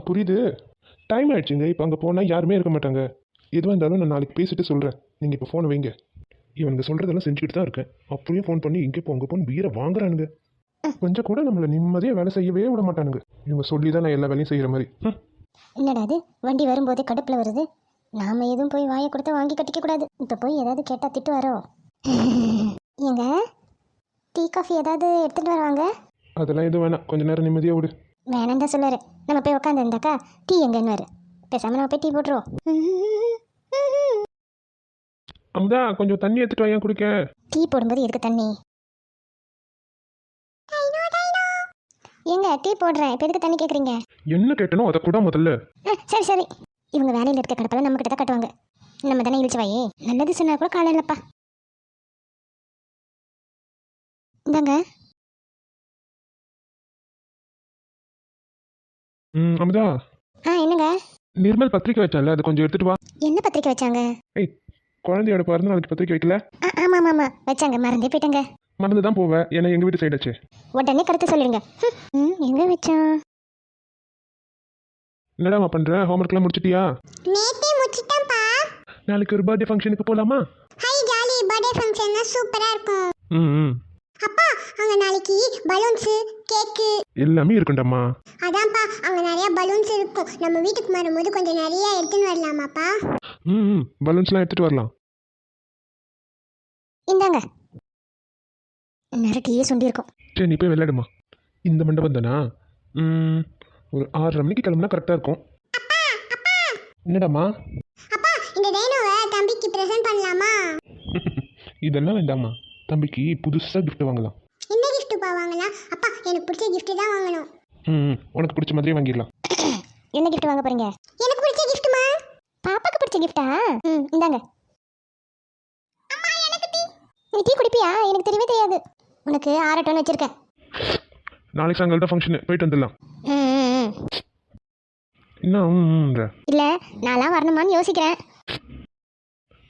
புரியுது. டைம் ஆயிடுச்சுங்க. இப்போ அங்கே போனால் யாருமே இருக்க மாட்டாங்க. எதுவாக இருந்தாலும் நான் நாளைக்கு பேசிட்டு சொல்கிறேன். நீங்கள் இப்போ ஃபோனை வைங்க. இவனுங்க சொல்கிறதெல்லாம் செஞ்சுக்கிட்டு தான் இருக்கேன். அப்படியே ஃபோன் பண்ணி இங்கே போ அங்கே போன்னு வீரை வாங்குறானுங்க. கொஞ்சம் கூட நம்மளை நிம்மதியாக வேலை செய்யவே விட மாட்டானுங்க. இவங்க சொல்லி தான் நான் எல்லா வேலையும் செய்கிற மாதிரி. என்னடா அது வண்டி வரும்போதே கடுப்பில் வருது. நாம எதுவும் போய் வாயை கொடுத்து வாங்கி கட்டிக்க கூடாது. இப்போ போய் ஏதாவது கேட்டால் திட்டு வரோம். ஏங்க டீ காஃபி ஏதாவது எடுத்துகிட்டு வருவாங்க. அதெல்லாம் எதுவும் வேணாம். கொஞ்சம் நேரம் நிம்மதியாக விடு. வேணாம் தான் சொல்லாரு. நம்ம போய் உட்காந்துருந்தாக்கா டீ எங்கன்னு பேசாமல் நம்ம போய் டீ போட்டுருவோம். அமுதா கொஞ்சம் தண்ணி எடுத்துட்டு வாங்க குடிக்க. டீ போடும்போது எதுக்கு தண்ணி? ஏங்க டீ போடுறேன், இப்போ எதுக்கு தண்ணி கேட்குறீங்க? என்ன கேட்டனோ அதை கூட முதல்ல. சரி சரி. இவங்க வேலையில் இருக்க கடப்பெல்லாம் நம்ம கிட்ட தான் கட்டுவாங்க. நம்ம தானே இழிச்சு வாயே. நல்லது சொன்னா கூட காலம் இல்லைப்பா. இந்தாங்க. அமுதா என்னங்க? நிர்மல் பத்திரிக்கை வச்சால அது கொஞ்சம் எடுத்துட்டு வா. என்ன பத்திரிக்கை வச்சாங்க? குழந்தையோட பிறந்த நாளைக்கு பத்திரிக்கை வைக்கல? ஆமாம் ஆமாம் வச்சாங்க, மறந்தே போயிட்டேங்க. மறந்து தான் போவேன். ஏன்னா எங்கள் வீட்டு சைடு ஆச்சு. உடனே கருத்து சொல்லிடுங்க. எங்கே வச்சான்? என்னடாமா பண்ணுற? ஹோம்ஒர்க்லாம் முடிச்சிட்டியா? நேத்தே முடிச்சிட்டேன்ப்பா. நாளைக்கு ஒரு பர்த்டே ஃபங்க்ஷனுக்கு போகலாமா? Hi jolly. பர்த்டே ஃபங்க்ஷன்னா சூப்பரா இருக்கும். ம் அப்பா அங்க நாளைக்கு பலூன்ஸ், கேக்கு எல்லாமே இருக்குண்டம்மா. அதான்ப்பா அங்க நிறைய பலூன்ஸ் இருக்கும். நம்ம வீட்டுக்கு வரும்போது கொஞ்சம் நிறைய எடுத்துன்னு வரலாமாப்பா? பலூன்ஸ்லாம் எடுத்துட்டு வரலாம். இந்தாங்க. நிறைய சுண்டி இருக்கும். சரி நீ போய் விளையாடுமா. இந்த மண்டபம் தானா? ஒரு 6:30 மணிக்கு கிளம்புனா கரெக்டாக இருக்கும். என்னடாமா? அப்பா இந்த டைனோவை தம்பிக்கு பிரசன்ட் பண்ணலாமா? இதெல்லாம் வேண்டாமா. தம்பிக்கு புதுசாக கிஃப்ட் வாங்கலாம். என்ன கிஃப்ட்டுப்பா வாங்கலாம்? அப்பா எனக்கு பிடிச்ச கிஃப்ட் தான் வாங்கணும். உனக்கு பிடிச்ச மாதிரியே வாங்கிடலாம். என்ன கிஃப்ட் வாங்க போறீங்க? எனக்கு பிடிச்ச கிஃப்ட்மா. பாப்பாக்கு பிடிச்ச கிஃப்டா? இந்தாங்க. அம்மா எனக்கு டீ. நீ டீ குடிப்பியா? எனக்கு தெரியவே தெரியாது. உனக்கு ஆரட்டோன்னு வச்சிருக்கேன். நாளைக்கு சாயங்காலம் தான் ஃபங்க்ஷனு, போயிட்டு வந்துடலாம். என்ன இல்லை நான்லாம் வரணுமான்னு யோசிக்கிறேன்.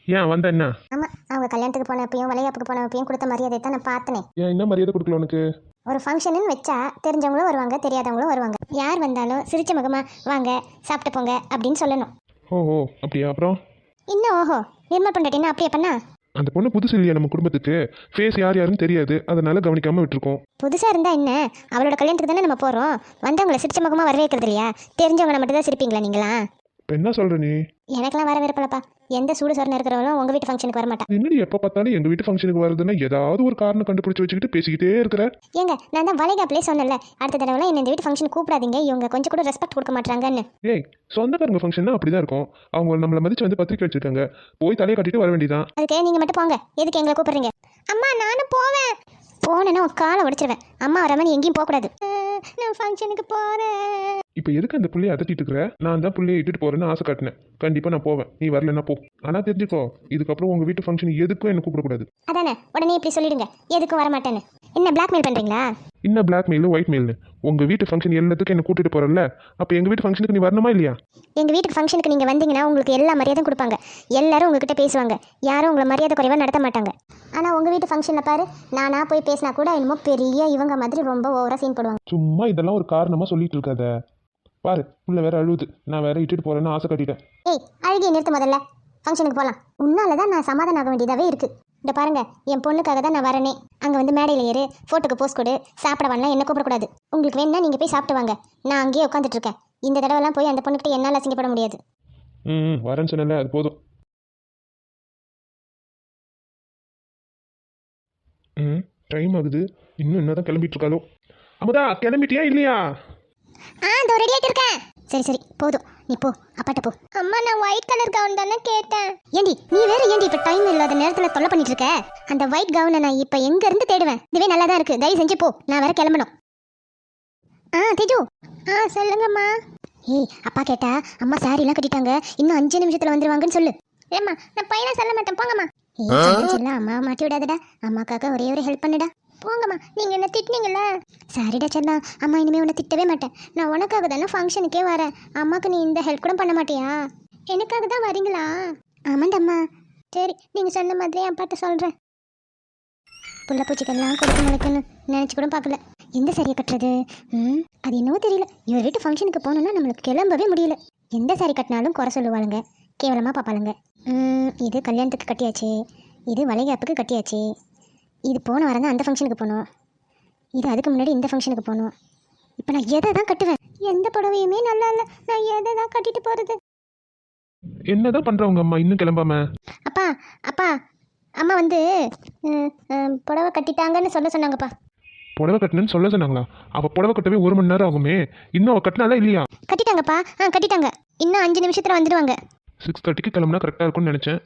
ஏன் வந்த என்ன? ஆமாம், அவங்க கல்யாணத்துக்கு போனப்பையும் வளையாப்புக்கு போனப்பையும் கொடுத்த மரியாதை தான் நான் பார்த்தனே. ஏன் என்ன மரியாதை கொடுக்கல உனக்கு? ஒரு ஃபங்க்ஷனுன்னு வச்சா தெரிஞ்சவங்களும் வருவாங்க, தெரியாதவங்களும் வருவாங்க. யார் வந்தாலும் சிரிச்ச முகமா வாங்க சாப்பிட்டு போங்க அப்படின்னு சொல்லணும். ஓஹோ அப்படியா? அப்புறம் இன்னும் ஓஹோ நிர்மல் பண்ணிட்டீங்கன்னா அப்படியே பண்ணா? அந்த பொண்ணு புதுசு இல்லையா நம்ம குடும்பத்துக்கு? ஃபேஸ் யார் யாருன்னு தெரியாது, அதனால கவனிக்காமல் விட்டுருக்கோம். புதுசாக இருந்தால் என்ன, அவளோட கல்யாணத்துக்கு தானே நம்ம போகிறோம். வந்தவங்களை சிரிச்ச முகமாக வரவேற்கிறது இல்லையா? தெரிஞ்சவங்களை மட்டும் தான் சிரிப்பீங்களா நீங்களா? இப்போ என்ன சொல்கிற நீ? எனக்கெல்லாம் வர விருப்பலப்பா. எந்த சூடு சொரணை இருக்கிறவங்களும் உங்கள் வீட்டு ஃபங்க்ஷனுக்கு வர மாட்டா. என்னடி எப்போ பார்த்தாலும் எங்கள் வீட்டு ஃபங்க்ஷனுக்கு வருதுன்னா ஏதாவது ஒரு காரணம் கண்டுபிடிச்சி வச்சுக்கிட்டு பேசிக்கிட்டே இருக்கிற. ஏங்க நான் தான் வளைகாப்பிலே சொன்னல, அடுத்த தடவை என்ன இந்த வீட்டு ஃபங்க்ஷன் கூப்பிடாதீங்க, இவங்க கொஞ்சம் கூட ரெஸ்பெக்ட் கொடுக்க மாட்டாங்கன்னு. ஏய் சொந்தக்காரங்க ஃபங்க்ஷன்னா அப்படி தான் இருக்கும். அவங்க நம்மளை மதிச்சு வந்து பத்திரிக்கை வச்சிருக்காங்க, போய் தலையை கட்டிட்டு வர வேண்டியதான். அதுக்கு நீங்கள் மட்டும் போங்க, எதுக்கு எங்களை கூப்பிடுறீங்க? அம்மா நானும் போவேன். போனேன்னா உன் காலை உடைச்சிருவேன். அம்மா வராமல் நீ எங்கேயும் போகக்கூடாது. நான் ஃபங்க்ஷனுக்கு போகிறேன். இப்போ எதுக்கு அந்த புள்ளையை அதட்டிட்டு இருக்கிற? நான் தான் புள்ளையை இட்டுட்டு போறேன்னு ஆசை காட்டினேன். கண்டிப்பாக நான் போவேன், நீ வரலன்னா போ. ஆனால் தெரிஞ்சுக்கோ, இதுக்கப்புறம் உங்கள் வீட்டு ஃபங்க்ஷன் எதுக்கும் என்ன கூப்பிடக்கூடாது. அதானே, உடனே இப்படி சொல்லிடுங்க, எதுக்கும் வர மாட்டேன்னு. என்ன பிளாக்மெயில் பண்ணுறீங்களா? என்ன பிளாக் மெயிலு ஒயிட் மெயில்னு? உங்கள் வீட்டு ஃபங்க்ஷன் எல்லாத்துக்கும் என்ன கூட்டிட்டு போகிறல்ல, அப்போ எங்கள் வீட்டு ஃபங்க்ஷனுக்கு நீ வரணுமா இல்லையா? எங்கள் வீட்டுக்கு ஃபங்க்ஷனுக்கு நீங்கள் வந்தீங்கன்னா உங்களுக்கு எல்லா மரியாதையும் கொடுப்பாங்க, எல்லாரும் உங்ககிட்ட பேசுவாங்க, யாரும் உங்களை மரியாதை குறைவாக நடத்த மாட்டாங்க. ஆனால் உங்கள் வீட்டு ஃபங்க்ஷனில் பாரு, நானாக போய் பேசினா கூட என்னமோ பெரிய இவங்க மாதிரி ரொம்ப ஓவராக சீன் போடுவாங்க. சும்மா இதெல்லாம் ஒரு காரணமாக சொல்லிட்டு இருக்காத. பாரு புள்ள வேற அழுவுது, நான் வேற இட்டுட்டு போறேன்னு ஆசை கட்டிட்டேன். ஏய் அழுகிய நிறுத்து, முதல்ல ஃபங்க்ஷனுக்கு போகலாம். உன்னால தான் நான் சமாதானம் ஆக வேண்டியதாகவே இருக்குது. இந்த பாருங்க, என் பொண்ணுக்காக தான் நான் வரனே. அங்கே வந்து மேடையில் ஏறு, ஃபோட்டோக்கு போஸ்ட் கொடு, சாப்பிட வரலாம், என்ன கூப்பிடக்கூடாது. உங்களுக்கு வேணும்னா நீங்கள் போய் சாப்பிட்டு வாங்க, நான் அங்கேயே உட்காந்துட்டு இருக்கேன். இந்த தடவைலாம் போய் அந்த பொண்ணுக்கிட்ட என்னால் அசிங்கப்பட முடியாது. வரேன்னு சொன்னல, அது போதும். டைம் ஆகுது, இன்னும் என்னதான் கிளம்பிட்டு இருக்காளோ. அமுதா கிளம்பிட்டியா இல்லையா? இதோ ரெடி ஆகிட்டு இருக்கேன். சரி சரி போதும், நீ போ, அப்பாட்ட போ. அம்மா நான் ஒயிட் கலர் கவுன் தானே கேட்டேன். ஏண்டி நீ வேற ஏண்டி இப்போ டைம் இல்லாத நேரத்தில் தொல்லை பண்ணிட்டு இருக்க? அந்த ஒயிட் கவுனை நான் இப்போ எங்கேருந்து தேடுவேன்? இதுவே நல்லா தான் இருக்கு, தயவு செஞ்சு போ, நான் வேற கிளம்பணும். தேஜு. சொல்லுங்கம்மா. ஏய் அப்பா கேட்டா அம்மா சாரிலாம் கட்டிட்டாங்க, இன்னும் 5 நிமிஷத்தில் வந்துருவாங்கன்னு சொல்லு. ஏம்மா நான் பையனை சொல்ல மாட்டேன், போங்கம்மா. ஏய் அம்மா மாட்டி விடாதடா, அம்மாக்காக ஒரே ஒரு ஹெல்ப் பண்ணுடா. போங்கம்மா, நீங்கள் என்ன திட்டினீங்கள? சாரிடா செல்லா, அம்மா இனிமேல் உன்னை திட்டவே மாட்டேன். நான் உனக்காக தானே ஃபங்க்ஷனுக்கே வரேன். அம்மாவுக்கு நீ இந்த ஹெல்ப் கூட பண்ண மாட்டியா? எனக்காக தான் வரீங்களா? ஆமாண்டம்மா. சரி நீங்கள் சொன்ன மாதிரி அப்பாட்ட சொல்கிறேன். புள்ள பூச்சிக்கெல்லாம் கொடுத்து முளைக்கணும் நினச்சி கூட பார்க்கல. எந்த சாரியை கட்டுறது? அது என்னவோ தெரியல. இவர் வீட்டு ஃபங்க்ஷனுக்கு போனோன்னா நம்மளுக்கு கிளம்பவே முடியல. எந்த சாரி கட்டினாலும் குறை சொல்லுவாளுங்க, கேவலமாக பார்ப்பாளுங்க. இது கல்யாணத்துக்கு கட்டியாச்சு, இது வளைகாப்புக்கு கட்டியாச்சு, இது போன வாரம் தான் அந்த ஃபங்க்ஷனுக்கு போனோம், இது அதுக்கு முன்னாடி இந்த ஃபங்க்ஷனுக்கு போனோம். இப்போ நான் எதை தான் கட்டுவேன்? எந்த புடவையுமே நல்லா இல்லை. நான் எதை தான் கட்டிட்டு போகிறது? என்னதான் பண்றவங்க அம்மா இன்னும் கிளம்பாம? அப்பா அப்பா, அம்மா வந்து புடவை கட்டிட்டாங்கன்னு சொல்ல சொன்னாங்கப்பா. புடவை கட்டணும்னு சொல்ல சொன்னாங்களா? அவ புடவை கட்டவே 1 மணி நேரம் ஆகுமே, இன்னும் அவ கட்டினாலா இல்லையா? கட்டிட்டாங்கப்பா, கட்டிட்டாங்க. இன்னும் 5 நிமிஷத்தில் வந்துடுவாங்க. 6:30க்கு கிளம்புனா கரெக்டாக இருக்கும்னு நினச்சேன்.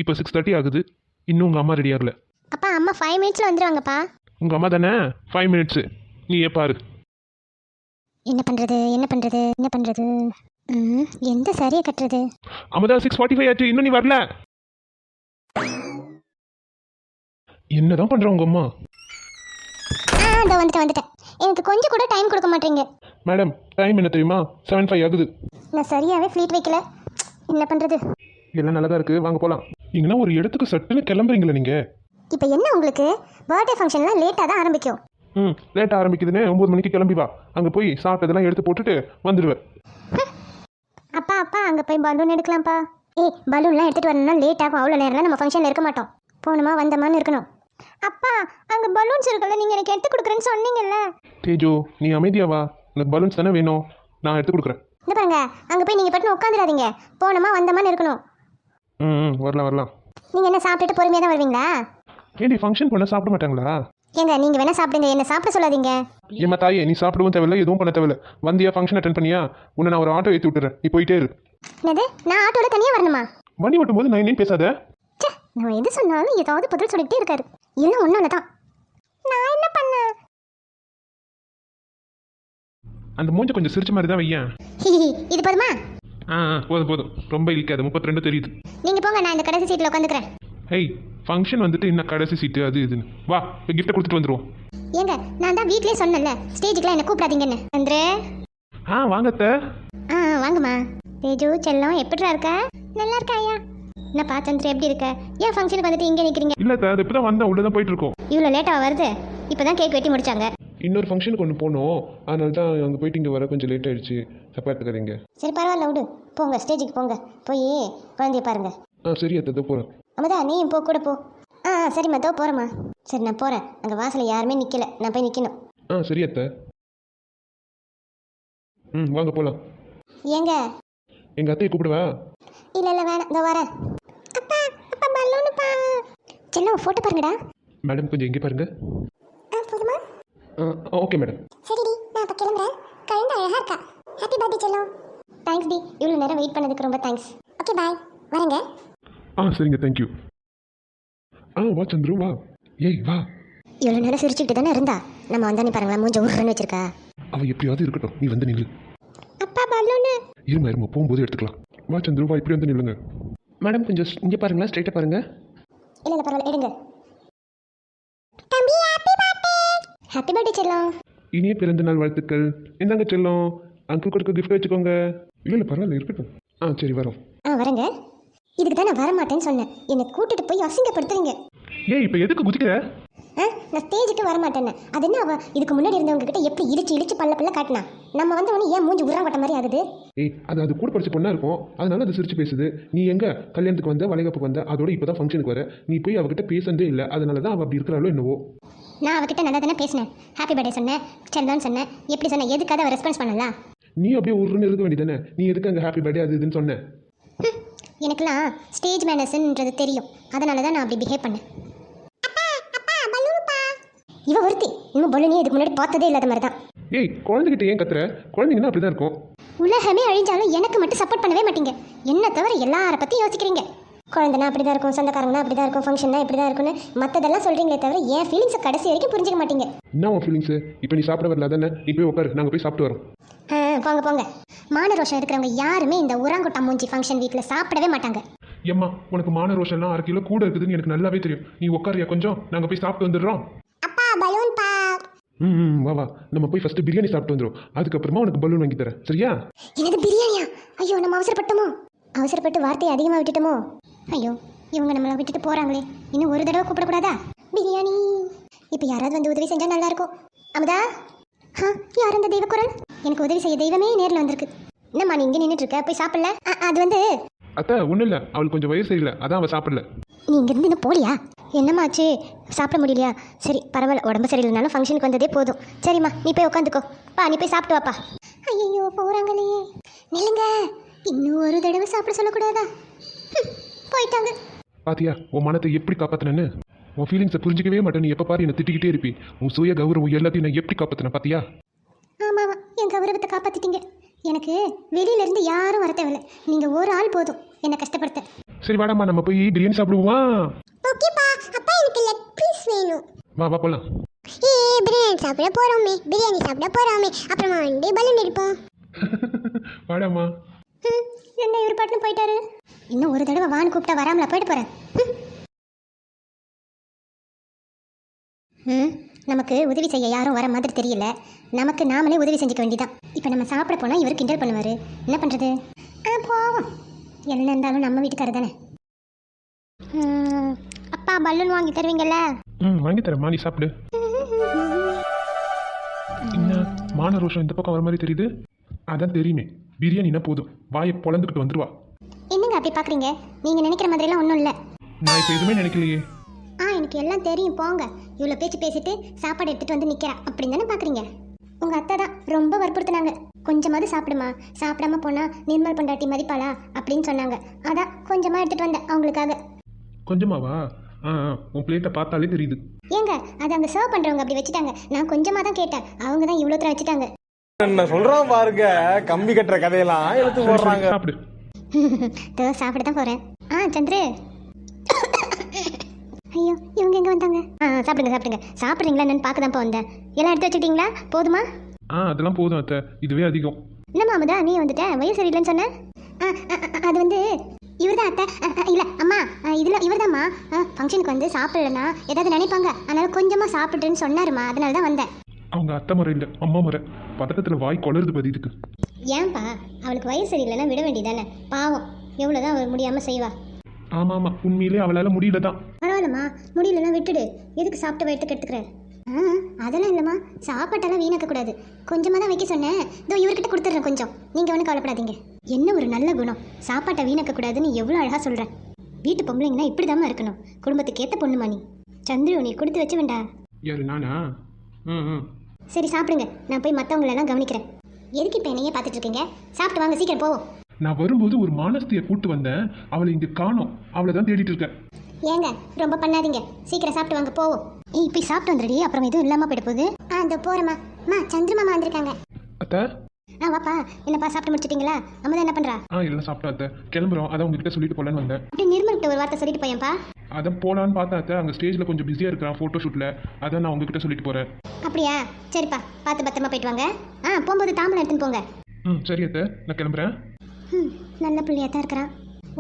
இப்போ 6:30 ஆகுது, இன்னும் உங்கள் அம்மா ரெடி ஆகல. அப்பா அம்மா 5 மினிட்ஸில் வந்துடுவாங்கப்பா. உங்கள் அம்மா தானே 5 மினிட்ஸு, நீ பாரு. என்ன பண்ணுறது? எந்த சாரியை கட்டுறது? அம்மதா 6:45 ஆச்சு, இன்னும் நீ வரல. என்னதான் பண்ற உங்க அம்மா? இதோ வந்துட்டேன். எனக்கு கொஞ்சம் கூட டைம் கொடுக்க மாட்டீங்க. மேடம், டைம் என்ன தெரியுமா? 7:05 ஆகுது. நான் சரியாகவே ஃப்ளீட் வைக்கல. என்ன பண்ணுறது? எல்லாம் நல்லா தான் இருக்குது, வாங்க போகலாம். நீங்கன்னா ஒரு இடத்துக்கு சட்டுன்னு கிளம்புறீங்களா நீங்கள்? இப்போ என்ன உங்களுக்கு? பர்த்டே ஃபங்க்ஷன்லாம் லேட்டாக தான் ஆரம்பிக்கும். லேட்டாக ஆரம்பிக்குதுன்னு 9 மணிக்கு கிளம்பி வா. அங்கே போய் சாப்பிட்டதெல்லாம் எடுத்து போட்டுட்டு வந்துடுவேன். அப்பா அங்கே போய் பலூன் எடுக்கலாம்ப்பா. பலூன்லாம் எடுத்துகிட்டு வரணும்னா லேட் ஆகும். அவ்வளோ நேரம்லாம் நம்ம ஃபங்க்ஷனில் இருக்க மாட்டோம். போகணுமா வந்தமான்னு இருக்கணும். அப்பா அங்கே பலூன்ஸ் இருக்குல்ல, நீங்கள் எனக்கு எடுத்து கொடுக்குறேன்னு சொன்னீங்கல்ல. தேஜு, நீ அமைதியா வா. எனக்கு பலூன்ஸ் தானே வேணும், நான் எடுத்து கொடுக்குறேன். இந்த பாருங்க, அங்கே போய் நீங்கள் பட்டு உட்காந்துடாதீங்க. போகணுமா வந்தமான்னு இருக்கணும். வரலாம். நீங்கள் என்ன சாப்பிட்டுட்டு பொறுமையாக தான் வருவீங்களா? ஏடி ஃபங்க்ஷன் பண்ண சாப்பிட மாட்டாங்களா? ஏங்க நீங்கள் வேணா சாப்பிடுங்க, என்ன சாப்பிட சொல்லாதீங்க. ஏம்மா தாயே, நீ சாப்பிடவும் தேவையில்ல, எதுவும் பண்ண தேவையில்ல. வந்தியா ஃபங்க்ஷன் அட்டன் பண்ணியா? உன்னை நான் ஒரு ஆட்டோ ஏற்றி விட்டுறேன், நீ போயிட்டே இரு. என்னது? நான் ஆட்டோவில் தனியாக வரணுமா? வண்டி ஓட்டும் போது நான் என்னையும் பேசாத. நான் எது சொன்னாலும் ஏதாவது பதில் சொல்லிக்கிட்டே இருக்காரு. இல்லை ஒன்றும் இல்லை தான். நான் என்ன பண்ணேன்? அந்த மூஞ்ச கொஞ்சம் சிரிச்ச மாதிரி தான் வையன். இது போதுமா? போதும், ரொம்ப இழிக்காது. 32 தெரியுது. நீங்கள் போங்க, நான் இந்த கடைசி சீட்டில் உட்காந்துக்கிறேன். ஹேய், ஃபங்க்ஷன் வந்துட்டு இன்னும் கடைசி சீட்டு அது இதுன்னு வா, கிஃப்ட்டை கொடுத்துட்டு வந்துடுவோம். ஏங்க, நான் தான் வீட்லேயே சொன்னேன்ல, ஸ்டேஜுக்குலாம் என்ன கூப்பிடாதீங்கன்னு. வந்துரு. வாங்கத்த. வாங்கம்மா. தேஜு செல்லம், எப்படிடா இருக்க? நல்லா இருக்கா ஐயா? என்னப்பா சந்திர, எப்படி இருக்க? ஏன் ஃபங்க்ஷனுக்கு வந்துட்டு இங்கே நிற்கிறீங்க? இல்லை அது இப்போ தான் வந்தேன், உள்ளே தான் போயிட்டு இருக்கோம். இவ்வளோ லேட்டாக வருது? இப்போ தான் கேக் வெட்டி முடிச்சாங்க. இன்னொரு ஃபங்க்ஷனுக்கு ஒன்று போனோம், அதனால தான் அங்கே போயிட்டு இங்கே வர கொஞ்சம் லேட் ஆயிடுச்சு. தப்பா எடுத்துக்காதீங்க. சரி பரவாயில்ல, விடு. போங்க, ஸ்டேஜுக்கு போங்க. போய் குழந்தைய பாருங்க. சரி அத்தை, போகிறேன். அம்மதா நீயும் போ, கூட போ. சரிம்மா, தோ போகிறேம்மா. சரி நான் போகிறேன். அங்கே வாசலில் யாருமே நிற்கல, நான் போய் நிற்கணும். சரி அத்தை. வாங்க போகலாம். ஏங்க, எங்கள் அத்தையை கூப்பிடுவா? இல்லை வேணாம், இதோ வரேன். அப்பா பலூனுப்பா. செல்லம், ஃபோட்டோ பாருங்கடா. மேடம் கொஞ்சம் எங்கே பாருங்க. போதுமா? Okay madam. சரிடி, நான் அப்போ கிளம்புறேன். குழந்தை அழகா இருக்கா. ஹாப்பி பர்த்டே செல்லம். தேங்க்ஸ் டி, இவ்வளோ நேரம் வெயிட் பண்ணதுக்கு ரொம்ப தேங்க்ஸ். ஓகே பாய், வரேங்க. சரிங்க, தேங்க்யூ. வா சந்துரு, வா. ஏய் வா. இவ்வளோ நேரம் சிரிச்சுக்கிட்டு தானே இருந்தா, நம்ம வந்தானே பாருங்களா, மூஞ்ச உருன்னு வச்சிருக்கா. அவள் எப்படியாவது இருக்கட்டும், நீ வந்து நில்லு. அப்பா பலூனு. இருமா போகும்போது எடுத்துக்கலாம். வா சந்துரு, வா, இப்படி வந்து நில்லுங்க. மேடம் கொஞ்சம் இங்கே பாருங்களா, ஸ்ட்ரைட்டாக பாருங்க. இல்லை பரவாயில்ல, எடுங்க. தம்பி ஹாப்பி பர்த்டே. ஹாப்பி பர்த்டே செல்லம். இனிய பிறந்த நாள் வாழ்த்துக்கள். இந்தாங்க செல்லம், அங்கிள் கொடுக்க கிஃப்ட் வச்சுக்கோங்க. இல்லை பரவாயில்ல, இருக்கட்டும். சரி வரோம். வரேங்க. இதுக்கு தான் நான் வரமாட்டேன்னு சொன்னேன். என்னை கூட்டிட்டு போய் அசிங்கப்படுத்துறீங்க. ஏய் இப்போ எதுக்கு குதிக்கிற? நான் ஸ்டேஜுக்கு வரமாட்டேன்னு. அது என்ன, அவ இதுக்கு முன்னாடி இருந்தவங்க கிட்ட எப்படி இழிச்சு பல்ல காட்டினா, நம்ம வந்தவொடனே ஏன் மூஞ்சி உருவாட்ட மாதிரி ஆகுது? ஏய் அது கூட படிச்ச பொண்ணா இருக்கும், அதனால அது சிரிச்சு பேசுது. நீ எங்க கல்யாணத்துக்கு வந்த, வளைகாப்புக்கு வந்த, அதோட இப்போ தான் ஃபங்க்ஷனுக்கு வர. நீ போய் அவகிட்ட பேசந்தே இல்லை, அதனால தான் அவள் அப்படி இருக்கிறாளோ என்னவோ. நான் அவகிட்ட நல்லா தானே பேசினேன். ஹாப்பி பர்த்டே சொன்னேன், செல்லம் சொன்னேன். எப்படி சொன்னேன்? எதுக்காக அவள் ரெஸ்பான்ஸ் பண்ணலாம்? நீ அப்படியே உருன்னு இருக்க வேண்டியதானே. நீ எதுக்கு அங்கே ஹாப்பி பர்த்டே அது இதுன்னு சொன்னேன்? எனக்குலாம் ஸ்டேஜ் மேனர்ஸ்ன்றது தெரியும், அதனால தான் நான் அப்படி பிஹேவ் பண்ணேன். இவ ஒருத்தி இன்னும் பலூனே இதுக்கு முன்னாடி பார்த்ததே இல்லாத மாதிரி தான். ஏய் குழந்தைகிட்ட ஏன் கத்துற? குழந்தைங்கன்னா அப்படி தான் இருக்கும். உலகமே அழிஞ்சாலும் எனக்கு மட்டும் சப்போர்ட் பண்ணவே மாட்டீங்க. என்ன தவிர எல்லாரை பற்றி யோசிக்கிறீங்க. குழந்தைனா அப்படி தான் இருக்கும், சொந்தக்காரங்கன்னா அப்படி தான் இருக்கும், ஃபங்க்ஷன்னா இப்படி தான் இருக்கும்னு மற்றதெல்லாம் சொல்கிறீங்களே தவிர என் ஃபீலிங்ஸை கடைசி வரைக்கும் புரிஞ்சிக்க மாட்டீங்க. என்ன உன் ஃபீலிங்ஸு? இப்போ நீ சாப்பிட வரல தானே, நீ போய் உட்காரு, நாங்கள் போய் சாப்பிட்டு வரோம். போங்க. மான ரோஷம் இருக்கிறவங்க யாருமே இந்த உராங்குட்டா மூஞ்சி ஃபங்க்ஷன் வீட்டில் சாப்பிடவே மாட்டாங்க. ஏம்மா உனக்கு மான ரோஷம்லாம் 1/2 கிலோ கூட இருக்குதுன்னு எனக்கு நல்லாவே தெரியும். நீ உட்காரியா கொஞ்சம், நாங்கள் போய் சாப்பிட்டு வந்துடுறோம். அப்பா பலூன் பா. வா நம்ம போய் ஃபர்ஸ்ட் பிரியாணி சாப்பிட்டு வந்துடும், அதுக்கப்புறமா உனக்கு பலூன் வாங்கி தரேன், சரியா? என்னது பிரியாணியா? ஐயோ, நம்ம அவசரப்பட்டு வார்த்தையை அதிகமாக விட்டுட்டோமோ? ஐயோ, இவங்க நம்மளை விட்டுட்டு போகிறாங்களே, இன்னும் ஒரு தடவை கூப்பிடக்கூடாதா? பிரியாணி. இப்போ யாராவது வந்து உதவி செஞ்சால் நல்லாயிருக்கும். அமுதா, யார் அந்த தெய்வ குரல்? எனக்கு உதவி செய்ய தெய்வமே நேரில் வந்திருக்கு. என்னம்மா நீ இங்கே நின்றுட்டு இருக்க? போய் சாப்பிடல? அது வந்து அத்தை ஒன்றும் இல்லை, அவளுக்கு கொஞ்சம் வயசு சரியில்லை, அதான் அவள் சாப்பிடல. நீ இங்கேருந்து இன்னும் போலியா? என்னம்மாச்சு? சாப்பிட முடியலையா? சரி பரவாயில்ல, உடம்பு சரியில்லைனாலும் ஃபங்க்ஷனுக்கு வந்ததே போதும். சரிம்மா நீ போய் உட்காந்துக்கோ. நீ போய் சாப்பிட்டு வாப்பா. ஐயோ போகிறாங்களே. நில்லுங்க, இன்னும் ஒரு தடவை சாப்பிட சொல்லக்கூடாதா? போயிட்டாங்க. பாத்தியா உன் மனத்தை எப்படி காப்பாற்றினேன்னு? உன் ஃபீலிங்ஸை புரிஞ்சிக்கவே மாட்டேன். நீ எப்போ பாரு என்னை திட்டிக்கிட்டே இருப்பி. உன் சுய கௌரவம் எல்லாத்தையும் நான் எப்படி காப்பாற்றினேன் பாத்தியா? ஆமாம், என் கௌரவத்தை காப்பாற்றிட்டீங்க. எனக்கு வெளியிலேருந்து யாரும் வர தேவையில்லை. நீங்கள் ஒரு ஆள் போதும் என்னை கஷ்டப்படுத்த. சரி வாடாம்மா, நம்ம போய் பிரியாணி சாப்பிடுவோமா? ஓகேப்பா, அப்பா எனக்கு லெக் பீஸ் வேணும். வா போலாம். பிரியாணி சாப்பிட போறோமே, பிரியாணி சாப்பிட போறோமே, அப்புறமா வந்து பலூன் அடிப்போம். வாடாம்மா. என்ன இவர் பாட்டுன்னு போயிட்டாரு? இன்னும் ஒரு தடவை வான்னு கூப்பிட்டா வராமலா போயிட்டு போகிறேன். நமக்கு உதவி செய்ய யாரும் வர மாதிரி தெரியல. நமக்கு நாமளே உதவி செஞ்சுக்க வேண்டியதான். இப்போ நம்ம சாப்பிட போனால் இவர் கிண்டல் பண்ணுவார். என்ன பண்ணுறது? போவோம். என்ன இருந்தாலும் நம்ம வீட்டுக்காரர் தானே. அப்பா பலூன் வாங்கி தருவீங்கல்ல? வாங்கி தரேம்மா, நீ சாப்பிடு. என்ன மான ரோஷம் இந்த பக்கம் வர மாதிரி தெரியுது? அதான் தெரியுமே, பிரியாணினா போதும் வாயை பொழந்துக்கிட்டு வந்துருவா. என்னங்க அப்படி பார்க்குறீங்க? நீங்கள் நினைக்கிற மாதிரிலாம் ஒன்றும் இல்லை. நான் இப்போ எதுவுமே நினைக்கலையே. எனக்கு எல்லாம் தெரியும் போங்க. இவ்வளோ பேச்சு பேசிட்டு சாப்பாடு எடுத்துகிட்டு வந்து நிற்கிறா அப்படின்னு தானே பார்க்குறீங்க? உங்கள் அத்தை தான் ரொம்ப வற்புறுத்தினாங்க. கொஞ்சமாவது சாப்பிடுமா, சாப்பிடாம போனால் நிர்மல் பொண்டாட்டி மதிப்பாளா அப்படின்னு சொன்னாங்க. அதான் கொஞ்சமாக எடுத்துகிட்டு வந்தேன் அவங்களுக்காக. கொஞ்சமாவா? உன் பிளேட்டை பார்த்தாலே தெரியுது. ஏங்க அது அங்கே சர்வ் பண்ணுறவங்க அப்படி வச்சுட்டாங்க. நான் கொஞ்சமாக தான் கேட்டேன், அவங்க தான் இவ்வளோ தூரம் வச்சுட்டாங்க. என்ன சொல்றான் பாருங்க, கம்பி கட்டுற கதையெல்லாம் எடுத்து போடுறாங்க. சாப்பிடு. சாப்பிட தான் போகிறேன். சந்திரு. ஐயோ இவங்க எங்கே வந்தாங்க? சாப்பிடுங்க சாப்பிடுங்க. சாப்பிட்றீங்களா என்னன்னு பார்க்க தான் வந்தேன். எல்லாம் எடுத்து வச்சுக்கிட்டீங்களா? போதுமா? அதெல்லாம் போதும் அத்தை, இதுவே அதிகம். என்னம்மா அமுதா நீ வந்துட்ட? வயிறு சரியில்லைன்னு சொன்னேன். அது வந்து இவர் தான் அத்தை. இல்லை அம்மா, இதில் இவர் தான்மா. ஃபங்க்ஷனுக்கு வந்து சாப்பிடலன்னா ஏதாவது நினைப்பாங்க, அதனால கொஞ்சமாக சாப்பிட்டுன்னு சொன்னாருமா, அதனால தான் வந்தேன். அவங்க அத்தை முறை இல்லை, அம்மா முறை. பதட்டத்தில் வாய் கொளருது பதி இதுக்கு. ஏன்பா அவளுக்கு வயிறு சரியில்லைன்னா விட வேண்டியதானே? பாவம் எவ்வளோதான் அவள் முடியாமல் செய்வா. ஆமாம் உண்மையிலே அவளால் முடியல தான். பரவாயில்லம்மா, முடியலன்னா விட்டுடு. எதுக்கு சாப்பிட்ட வயிற்றுக்கு எடுத்துக்கிறேன்? அதெல்லாம் இல்லைம்மா, சாப்பாட்டெல்லாம் வீணாக்கக்கூடாது. கொஞ்சமாக தான் வைக்க சொன்னேன். இதோ இவர்கிட்ட கொடுத்துட்றேன் கொஞ்சம். நீங்கள் ஒன்றும் கவலைப்படாதீங்க. என்ன ஒரு நல்ல குணம், சாப்பாட்டை வீணாக்கக்கூடாதுன்னு எவ்வளோ அழகாக சொல்கிறேன். வீட்டு பொம்பளைங்கன்னா இப்படி தாம்மா இருக்கணும். குடும்பத்துக்கு ஏற்ற பொண்ணுமா நீ. சந்திரு நீ கொடுத்து வச்சு வேண்டா. யாரு நானா? சரி சாப்பிடுங்க, நான் போய் மற்றவங்களெல்லாம் கவனிக்கிறேன். எதுக்கு இப்போ என்னையே பார்த்துட்டு இருக்கீங்க? சாப்பிட்டு வாங்க, சீக்கிரம் போவோம். நான் வரும்போது ஒரு மானஸ்தியை கூட்டு வந்தேன், அவளை இங்கே காணோம். அவளை தான் தேடிட்டு இருக்கேன். ஏங்க ரொம்ப பண்ணாதீங்க, சீக்கிரம் சாப்பிட்டு வாங்க போவோம். போய் சாப்பிட்டு வந்துடுடி, அப்புறம் எதுவும் இல்லாமல் போயிட்டு போகுது. இதோ போகிறேம்மா. சந்திரமாமா வந்திருக்காங்க. அத்தை வாப்பா. என்னப்பா சாப்பிட்டு முடிச்சிட்டிங்களா? அம்மா என்ன பண்ணுறா? எல்லாம் சாப்பிட்டா அத்தை, கிளம்புறோம். அதான் உங்ககிட்ட சொல்லிட்டு போகலான்னு வந்தேன். அப்படியே நிர்மல்கிட்ட ஒரு வார்த்தை சொல்லிட்டு போயேன்ப்பா. அதான் போகலான்னு பார்த்தா அத்தை, அங்கே ஸ்டேஜில் கொஞ்சம் பிஸியாக இருக்கிறான் ஃபோட்டோ ஷூட்டில். அதான் நான் உங்ககிட்ட சொல்லிட்டு போகிறேன். அப்படியா? சரிப்பா, பார்த்து பத்திரமா போயிட்டு வாங்க. போகும்போது தாம்பலம் எடுத்துன்னு போங்க. சரி அத்தை, நான் கிளம்புறேன். நல்ல பிள்ளையாக தான் இருக்கிறான்.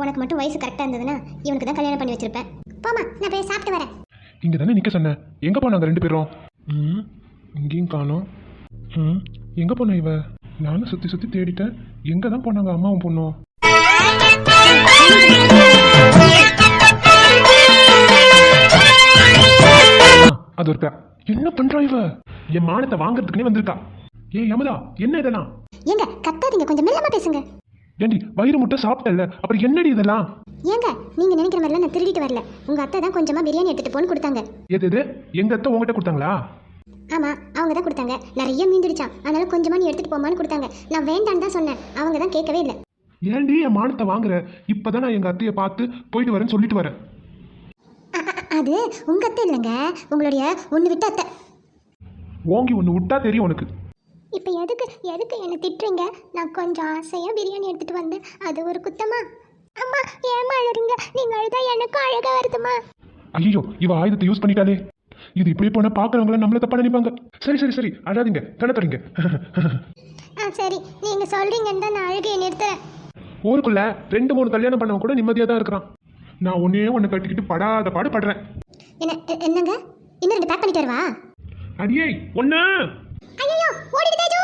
உனக்கு மட்டும் வயசு கரெக்டாக இருந்ததுன்னா இவனுக்கு தான் கல்யாணம் பண்ணி வச்சிருப்பேன். போமா, நான் போய் சாப்பிட்டு வரேன். இங்கே தானே நிற்க சொன்னேன். எங்கே போனாங்க ரெண்டு பேரும்? இங்கேயும் காணோம். எங்கே போனா இவ? நானும் சுற்றி சுற்றி தேடிட்டேன். எங்கே தான் போனாங்க அம்மாவும் பொண்ணும்? அது இருக்கா. என்ன பண்றா இவ? என் மானத்தை வாங்குறதுக்குனே வந்திருக்கா. யமுதா, என்ன இதெல்லாம்? ஏங்க கத்தாதீங்க, கொஞ்சம் மெல்லமா பேசுங்க. ஏண்டி வயிறு முட்டை சாப்பிட்டல, அப்புறம் என்னடி இதெல்லாம்? ஏங்க நீங்க நினைக்கிற மாதிரிலாம் நான் திருடிட்டு வரல. உங்க அத்தை தான் கொஞ்சமா பிரியாணி எடுத்துட்டு போன்னு கொடுத்தாங்க. எது எங்க அத்தை உங்ககிட்ட கொடுத்தாங்களா? ஆமா, அவங்க தான் கொடுத்தாங்க. நிறைய மீந்துடுச்சான், அதனால கொஞ்சமா நீ எடுத்துட்டு போமான்னு கொடுத்தாங்க. நான் வேண்டான்னு தான் சொன்னேன், அவங்க தான் கேட்கவே இல்லை. ஏண்டி என் மானத்தை வாங்குற? இப்பதான் நான் எங்க அத்தையை பார்த்து போயிட்டு வரேன்னு சொல்லிட்டு வரேன். அது உங்க அத்தை இல்லைங்க, உங்களுடைய ஒன்று விட்ட அத்தை. ஓங்கி ஒன்று விட்டா தெரியும் உனக்கு. இப்போ எதுக்கு என்னை திட்டுறீங்க? நான் கொஞ்சம் ஆசையாக பிரியாணி எடுத்துகிட்டு வந்தேன், அது ஒரு குத்தமா? அம்மா ஏமா அழுறீங்க? நீங்கள் அழுதா எனக்கும் அழகாக வருதுமா. ஐயோ, இவ ஆயுதத்தை யூஸ் பண்ணிட்டாலே. இது இப்படி போனால் பார்க்குறவங்கள நம்மள தப்பா நினைப்பாங்க. சரி அழாதீங்க, கணத்தறீங்க. சரி, நீங்கள் சொல்கிறீங்கன்னு தான் நான் அழுகையை நிறுத்துறேன். ஊருக்குள்ள 2-3 கல்யாணம் பண்ணவங்க கூட நிம்மதியாக தான் இருக்கிறான். நான் ஒன்று கட்டிக்கிட்டு படாத பாடு படுறேன். என்னங்க இன்னும் 2 பேக் பண்ணிட்டு வரவா? அடியே ஒன்று. ஐயோ ஓடிடு தேஜு.